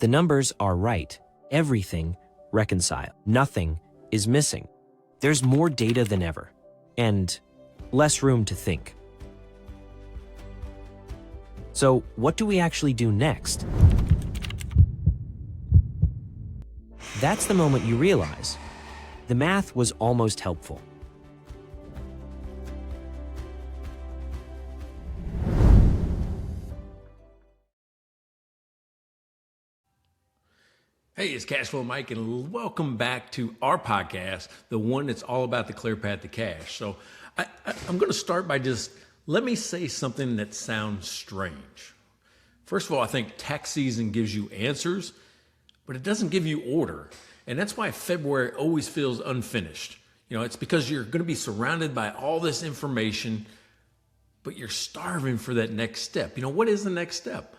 The numbers are right. Everything reconciled. Nothing is missing. There's more data than ever, and less room to think. So, what do we actually do next? That's the moment you realize the math was almost helpful. Hey, it's Cashflow Mike, and welcome back to our podcast, the one that's all about the clear path to cash. So I'm going to start by let me say something that sounds strange. First of all, I think tax season gives you answers, but it doesn't give you order. And that's why February always feels unfinished. It's because you're going to be surrounded by all this information, but you're starving for that next step. What is the next step?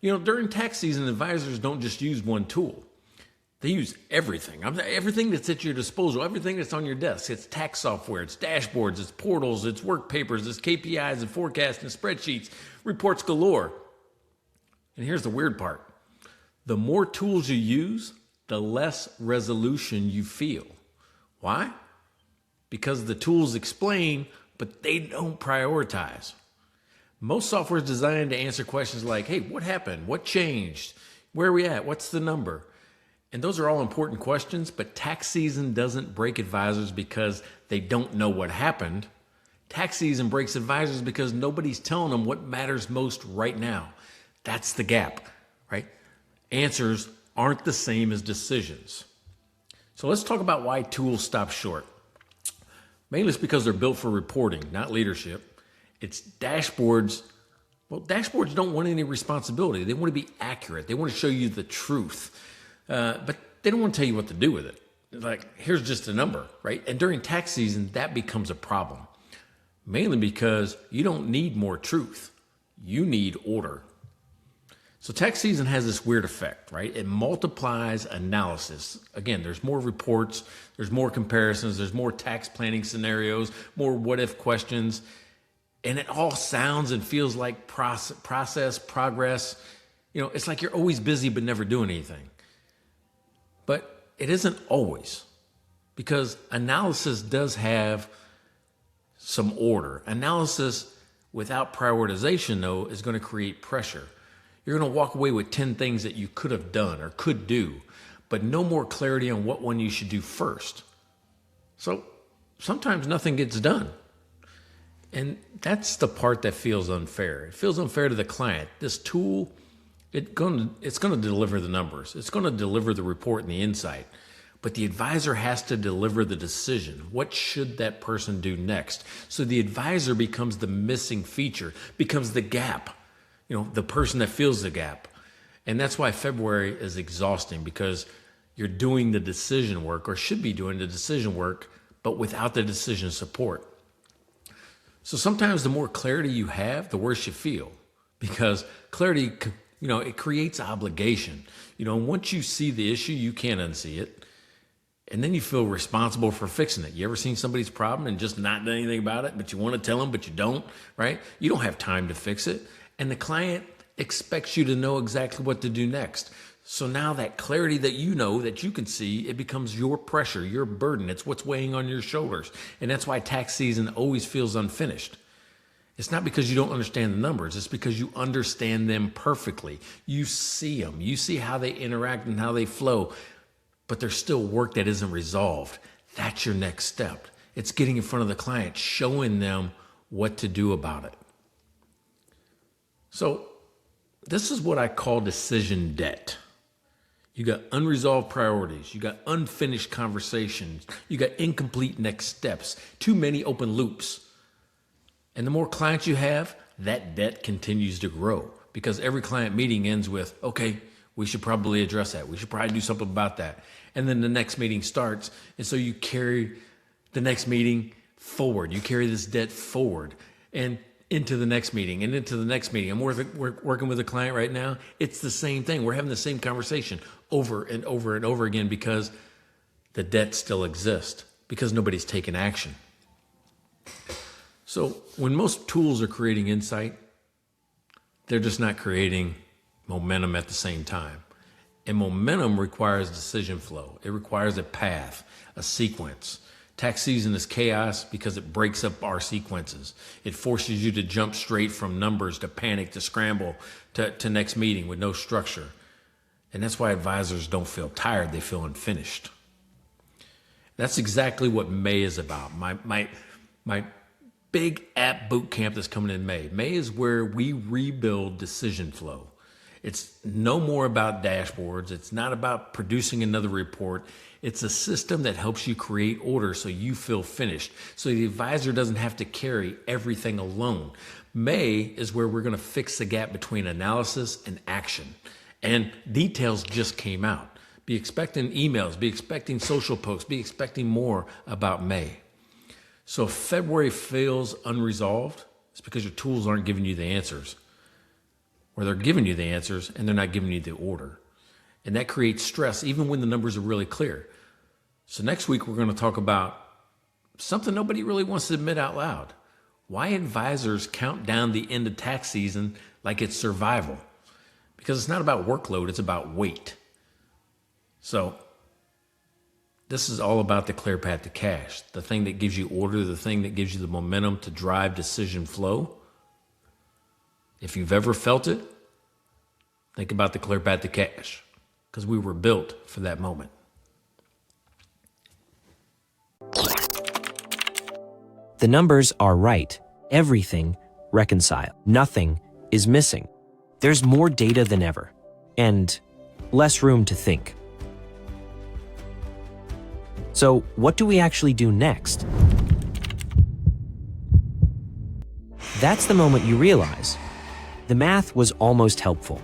During tax season, advisors don't just use one tool. They use everything. Everything that's at your disposal, everything that's on your desk. It's tax software, it's dashboards, it's portals, it's work papers, it's KPIs and forecasts and spreadsheets, reports galore. And here's the weird part. The more tools you use, the less resolution you feel. Why? Because the tools explain, but they don't prioritize. Most software is designed to answer questions like, hey, what happened? What changed? Where are we at? What's the number? And those are all important questions, but tax season doesn't break advisors because they don't know what happened. Tax season breaks advisors because nobody's telling them what matters most right now. That's the gap, right? Answers aren't the same as decisions. So let's talk about why tools stop short. Mainly it's because they're built for reporting, not leadership. It's dashboards. Well, dashboards don't want any responsibility. They want to be accurate. They want to show you the truth. But they don't want to tell you what to do with it. Like, here's just a number, right? And during tax season, that becomes a problem. Mainly because you don't need more truth. You need order. So tax season has this weird effect, right? It multiplies analysis. Again, there's more reports, there's more comparisons, there's more tax planning scenarios, more what-if questions. And it all sounds and feels like progress. It's like you're always busy but never doing anything. But it isn't always, because analysis does have some order. Analysis without prioritization, though, is going to create pressure. You're going to walk away with 10 things that you could have done or could do, but no more clarity on what one you should do first. So sometimes nothing gets done. And that's the part that feels unfair. It feels unfair to the client. This tool, it's going to deliver the numbers. It's going to deliver the report and the insight. But the advisor has to deliver the decision. What should that person do next? So the advisor becomes the missing feature, becomes the gap, the person that fills the gap. And that's why February is exhausting, because you're doing the decision work, or should be doing the decision work, but without the decision support. So sometimes the more clarity you have, the worse you feel, because clarity, it creates obligation. Once you see the issue, you can't unsee it. And then you feel responsible for fixing it. You ever seen somebody's problem and just not done anything about it, but you want to tell them, but you don't, right? You don't have time to fix it. And the client expects you to know exactly what to do next. So now that clarity that that you can see, it becomes your pressure, your burden. It's what's weighing on your shoulders. And that's why tax season always feels unfinished. It's not because you don't understand the numbers. It's because you understand them perfectly. You see them. You see how they interact and how they flow. But there's still work that isn't resolved. That's your next step. It's getting in front of the client, showing them what to do about it. So this is what I call decision debt. You got unresolved priorities. You got unfinished conversations. You got incomplete next steps. Too many open loops. And the more clients you have, that debt continues to grow, because every client meeting ends with, okay, we should probably address that. We should probably do something about that. And then the next meeting starts. And so you carry the next meeting forward. You carry this debt forward and into the next meeting and into the next meeting. We're working with a client right now. It's the same thing. We're having the same conversation over and over and over again, because the debt still exists, because nobody's taken action. So when most tools are creating insight, they're just not creating momentum at the same time. And momentum requires decision flow. It requires a path, a sequence. Tax season is chaos because it breaks up our sequences. It forces you to jump straight from numbers to panic to scramble to next meeting with no structure. And that's why advisors don't feel tired, they feel unfinished. That's exactly what May is about. My big app boot camp that's coming in May. May is where we rebuild decision flow. It's no more about dashboards. It's not about producing another report. It's a system that helps you create order so you feel finished, so the advisor doesn't have to carry everything alone. May is where we're going to fix the gap between analysis and action. And details just came out. Be expecting emails, be expecting social posts, be expecting more about May. So if February feels unresolved, it's because your tools aren't giving you the answers. Or they're giving you the answers and they're not giving you the order. And that creates stress even when the numbers are really clear. So next week, we're going to talk about something nobody really wants to admit out loud. Why advisors count down the end of tax season like it's survival. Because it's not about workload, it's about weight. So this is all about the clear path to cash, the thing that gives you order, the thing that gives you the momentum to drive decision flow. If you've ever felt it, think about the clear path to cash, because we were built for that moment. The numbers are right. Everything reconciled. Nothing is missing. There's more data than ever, and less room to think. So what do we actually do next? That's the moment you realize the math was almost helpful.